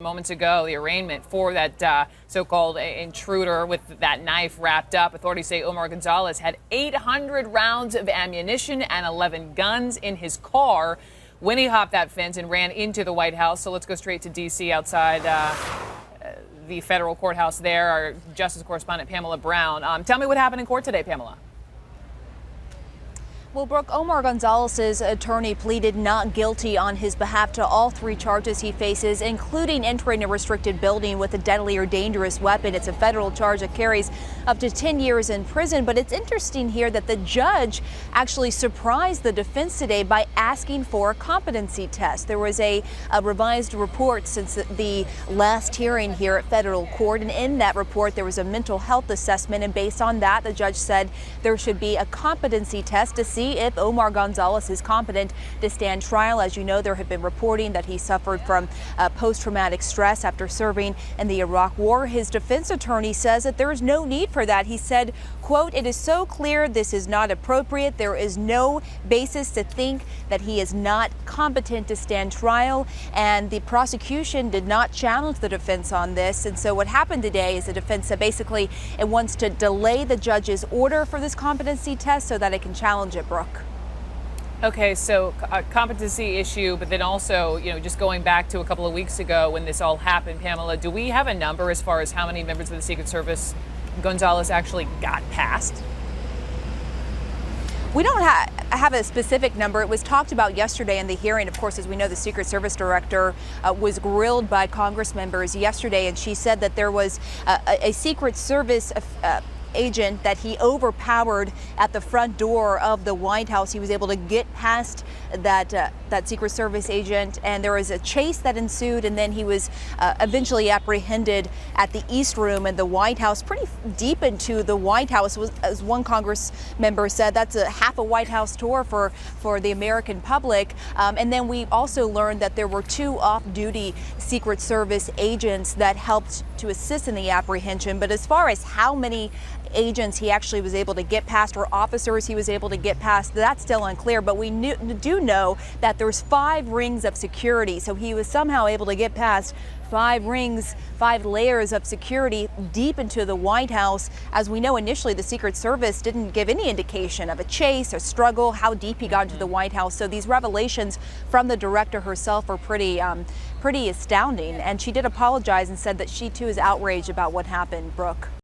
Moments ago, the arraignment for that so-called intruder with that knife wrapped up. Authorities say Omar Gonzalez had 800 rounds of ammunition and 11 guns in his car when he hopped that fence and ran into the White House. So let's go straight to D.C. outside the federal courthouse there. Our justice correspondent, Pamela Brown. Tell me what happened in court today, Pamela. Well, Brooke, Omar Gonzalez's attorney pleaded not guilty on his behalf to all three charges he faces, including entering a restricted building with a deadly or dangerous weapon. It's a federal charge that carries up to 10 years in prison. But it's interesting here that the judge actually surprised the defense today by asking for a competency test. There was a revised report since the last hearing here at federal court. And in that report, there was a mental health assessment. And based on that, the judge said there should be a competency test to see if Omar Gonzalez is competent to stand trial. As you know, there have been reporting that he suffered from post-traumatic stress after serving in the Iraq War. His defense attorney says that there is no need for that. He said, quote, "It is so clear this is not appropriate. There is no basis to think that he is not competent to stand trial." And the prosecution did not challenge the defense on this. And so what happened today is the defense said basically it wants to delay the judge's order for this competency test so that it can challenge it, Brooke. Okay, so a competency issue, but then also, just going back to a couple of weeks ago when this all happened, Pamela, do we have a number as far as how many members of the Secret Service Gonzalez actually got past? We don't have a specific number. It was talked about yesterday in the hearing. Of course, as we know, the Secret Service director was grilled by Congress members yesterday, and she said that there was a Secret Service agent that he overpowered at the front door of the White House. He was able to get past that Secret Service agent, and there was a chase that ensued, and then he was eventually apprehended at the East Room in the White House, pretty deep into the White House. As one Congress member said, that's a half a White House tour for the American public. And then we also learned that there were two off-duty Secret Service agents that helped to assist in the apprehension. But as far as how many agents he actually was able to get past, or officers he was able to get past, that's still unclear. But we do know that there's 5 rings of security, so he was somehow able to get past 5 rings, 5 layers of security deep into the White House. As we know, initially the Secret Service didn't give any indication of a chase or struggle, how deep he got into the White House. So these revelations from the director herself are pretty astounding. And she did apologize and said that she too is outraged about what happened, Brooke.